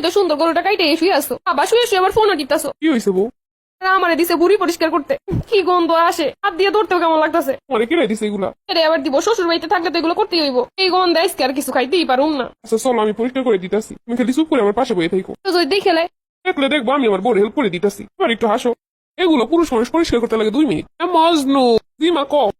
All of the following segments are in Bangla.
তো সুন্দর গরুটা কাইটে শুয়ে আসো, আবার শুয়ে শুয়ে আবার ফোনও টিপতাছো। কি হয়েছে বউ? আমারে দিছে বুড়ি পরিষ্কার করতে, কি গন্ধ আসে, হাত দিয়ে ধরতেও কেমন লাগতেছে। মানে কিনে দিছে এগুলা? এটা আবার দিব, শ্বশুর বাড়িতে থাকলে তো এগুলো করতেই হইব। এই গন্ধ আজকে আর কিছু খাইতেই পারুম না। আচ্ছা চলো আমি পরিষ্কার করে দিতেছি, তুমি খালি চুপ করে আমার পাশে বয়ে থাকো। তো যদি দেখে লাই, দেখলে দেখবো আমি আমার বউর হেল্প করে দিতেছি, এবার একটু হাসো। এগুলো পুরুষ মানুষ পরিষ্কার করতে লাগে 2 মিনিট। মজনু দিমা কম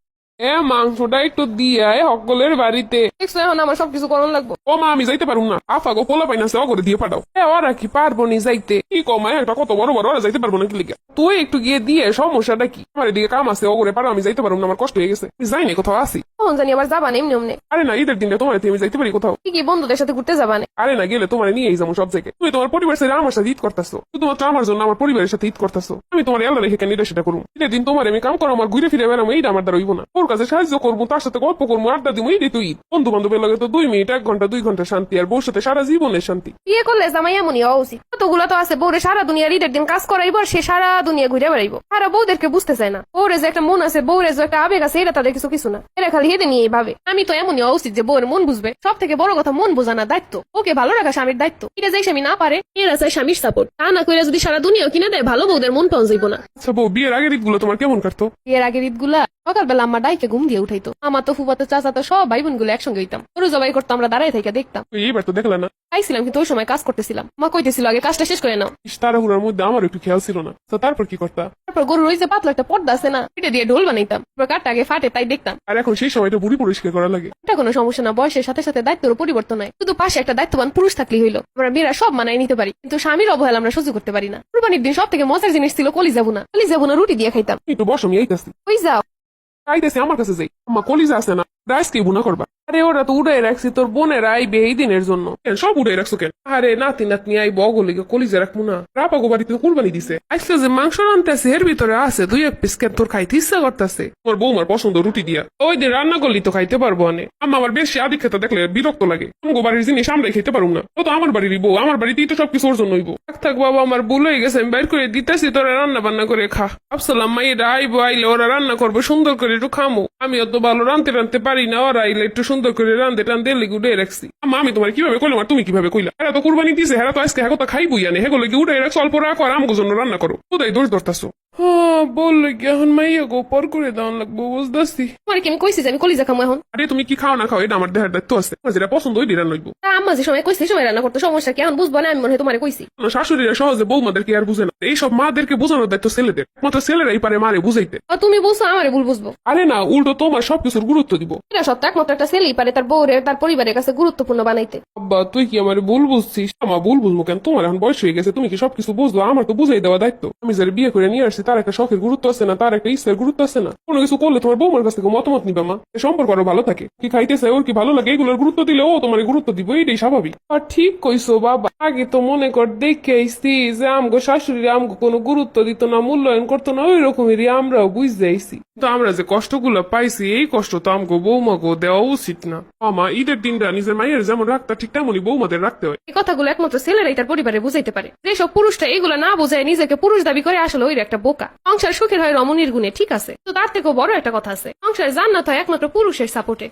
মাংসটা একটু দিয়ে সকলের বাড়িতে। দেখছো এখন আমার সবকিছু করণ লাগবো। ও মা আমি যাইতে পারুম না, আফা গো পোলা পাইনাছে অগরে দিয়ে পাঠাও। ওরা কি পারবো নি যাইতে? কি কমায় একটা কত বড় বড়, ওরা যাইতে পারবো না কি লিখে? তুই একটু গিয়ে দিয়ে, সমস্যাটা কি? আমার এদিকে কাম আছে, অগরে পারো, আমি যাইতে পারুম না, আমার কষ্ট হয়ে গেছে, আমি যাই না কোথাও আসি। তখন জানি আবার যাবা না এমনি অমনি। আরে না ঈদের দিনটা তোমার আমি যাইতে পারি কোথাও? কি বন্ধুদের সাথে ঘুরতে যাবা না? আরে না গেলে তোমার নিয়েই যাবো সব জায়গায়। তুমি তোমার পরিবার ছেড়ে আমার সাথে ঈদ করতেছো, শুধুমাত্র আমার জন্য আমার পরিবারের সাথে ঈদ করতেছো। আমি তোমার এলাকা রেখে কেন এটা সেটা করবো? ঈদের দিন তোমার আমি কাম করো, আমার ঘুরে ফিরে বেড়াবো, এইটা আমার দ্বারা হইব না। ওর কাছে সাহায্য করবো, তার সাথে গল্প করবো, আড্ডা দিব, এইটাই তো ঈদ। বন্ধু বান্ধবের লাগে তো 2 মিনিট 1 ঘন্টা 2 ঘন্টা শান্তি, আর বউর সাথে সারা জীবনের শান্তি। বিয়ে করলে জামাই এমনই হওয়া উচিত। কতগুলো তো আছে বউরে সারা দুনিয়ার ঈদের দিন কাজ করাইবো, আর সে সারা দুনিয়া ঘুরে বেড়াইবো। সারা বউদেরকে বুঝতে চায় না, বউরে যে একটা মন আছে, বউরে যে একটা আবেগ আছে, এটা তাদের কিছু না। এরা খালি হেঁটে নিয়ে ভাবে। আমি তো এমনই হওয়া উচিত যে বউয়ের মন বুঝবে। সব থেকে বড় কথা মন বোঝানোর দায়িত্ব, ওকে ভালো রাখা স্বামীর দায়িত্ব। এটা যে স্বামী না পারে, এরা চায় স্বামীর সাপোর্ট। তা না করে যদি সারা দুনিয়াও কিনে দেয়, ভালো বউদের মন পাওয়া যাইব না। আচ্ছা বউ, বিয়ের আগের ঈদগুলো তোমার কেমন কাটতো? এর আগের ঈদগুলা সকালবেলা আমার ডাইকে ঘুম দিয়ে উঠাইতো। আমার তো ফুফাতো চাচাতো সব ভাই বোন গুলো একসঙ্গে হইতাম, ওরা জবাই করতো, আমরা দাঁড়াই থেকে দেখতাম। এইবার তো দেখলা না? খাইছিলাম, কিন্তু ওই সময় কাজ করতেছিলাম। মা কইতেছিল আগে কাজটা শেষ করে নাও। তাড়াহুড়ার মধ্যে আমার একটু খেয়াল ছিল না। তো তারপর কি করতা? তারপর গরুর ওই যে পাতলা একটা পর্দা আছে না, এটা দিয়ে ঢোল বানাইতাম। তারপর কাঠটা আগে ফাটে, তাই দেখতাম। আর এখন সেই সময়টা বুড়ি পরিষ্কার করা লাগে। এটা কোনো সমস্যা না, বয়সের সাথে সাথে দায়িত্বের পরিবর্তন হয়। শুধু পাশে একটা দায়িত্ববান পুরুষ থাকলেই হইলো। আমরা মেয়েরা সব মানায় নিতে পারি, কিন্তু স্বামীর অবহেলা আমরা সহ্য করতে পারি না। কুরবানির দিন সব থেকে মজার জিনিস ছিল কলিজা ভুনা রুটি দিয়ে খাইতাম। একটু বসো, আমি আইতাছি। ওই যাও। আইতাছি, আমার কাছে যাই। আম্মা কলিজা আছে না, রাইস কি বুনা করবা? আরে ওরা তো উড়াই রাখছি, তোর বোনের আইবে এই দিনের জন্য। সব উড়াই রাখছো কেন? আরে নাতি নাতনি আইব, অগলিকে কলিজা রাখবো না? রাপাগো বাড়িতে কুরবানি দিছে, আজকে যে মাংস রানতেছে এর ভিতরে আছে 2-1 পিস, কেন তোর খাইতে ইচ্ছা করতেছে? তোমার বৌমার পছন্দ রুটি দিয়া, ওই দিন রান্না করলি তো খাইতে পারবো অনেক। আম্মা আমার বেশি আদি খেতে দেখলে বিরক্ত লাগে। আমগো বাড়ির জিনিস আমরাই খেতে পারুম না, ও তো আমার বাড়িরই বউ, আমার বাড়িতেই তো সবকিছু ওর জন্য হইব। থাক বাবা, আমার ভুল হয়ে গেছে, আমি বাইর করে দিতেছি, তোরা রান্না বান্না করে খা। ভাবছিলাম মাইয়েরা আইবো, আইলে ওরা রান্না করবো, সুন্দর করে একটু খামো। আমি অত ভালো রানতে পারি না, ওরা আইলে একটু সুন্দর করে রান্ধে লিগে উঠে রাখছি। আমি তোমার কিভাবে কইলাম আর তুমি কিভাবে কইলা? এরা তো কুরবানি দিছে, এরা তো আজকে হ্যাঁ খাইবই আনে, হেগো লিগে উঠে রাখছো, অল্প রাখো আর আমগো জন্য রান্না করো। কোথায় দোষ ধরতাছো? হ্যাঁ বললে কি এখন মাইয়া গো পর করে দেওয়ান লাগবো, বুঝতেছি। তোমার কি আমি কইছি যে আমি কলিজা খামো এখন? আরে তুমি কি খাও না খাও এটা আমার দেহার দায়িত্ব আছে, আমার যেটা পছন্দ ওই রান্না হইব। আম্মা যে সময় কইছে সময় রান্না করতে, সমস্যা কি এখন বুঝবো না? আমি মনে হয় তোমার কইছি। শাশুড়িরা সহজে বৌমাদেরকে আর বুঝে না, এইসব মাদেরকে বোঝানোর দায়িত্ব ছেলেদের, মাত্র ছেলেরাই পারে মারে বুঝাইতে। তুমি বলছো আমারে ভুল বুঝবো? আরে না, উল্টো তোমার সবকিছুর গুরুত্ব দিব। এটা সত্য, একমাত্র একটা ছেলেই পারে তার বউরে তার পরিবারের কাছে গুরুত্বপূর্ণ বানাইতে। আব্বা তুই কি আমার ভুল বুঝছিস? আমার ভুল বুঝবো কেন? তোমার এখন বয়স হয়ে গেছে, তুমি কি সবকিছু বুঝবো? আমার তো বুঝাই দেওয়া দায়িত্ব। আমি যারা বিয়ে করে নিয়ে আসছি তার একটা শখের গুরুত্ব আছে না, তার একটা ইচ্ছার গুরুত্ব আছে না? কোনো কিছু করলে তোমার বৌমার কাছ থেকে মতামত নিবা মা, সম্পর্ক আরো ভালো থাকে। কি খাইতে চাই, ওর কি ভালো লাগে, এগুলোর গুরুত্ব দিলে ও তোমার গুরুত্ব দিব, এইটাই স্বাভাবিক। আর ঠিক কইছো বাবা, আগে তো মনে কর দেখে আইসি যে আমগো শাশুড়ি আমগো কোনো গুরুত্ব দিত না, মূল্যায়ন করতো না, ওই রকমেরই আমরাও বুঝতে আইসি। তো আমরা যে কষ্টগুলো পাইছি, এই কষ্ট তো আমগো বৌমাগো দেওয়া উচিত না। আমা ঈদের দিনটা নিজের মায়ের যেমন রাখতা, ঠিক তেমনই বৌমাদের রাখতে হয়। এই কথাগুলো একমাত্র ছেলেরাই তার পরিবারে বুঝাইতে পারে। যেসব পুরুষটা এগুলো না বোঝায়, নিজেকে পুরুষ দাবি করে, আসলে ওই একটা বোকা। সংসার সুখের হয় রমণীর গুণে, ঠিক আছে, তো তার থেকেও বড় একটা কথা আছে, সংসার জান্নাত হয় একমাত্র পুরুষের সাপোর্টে।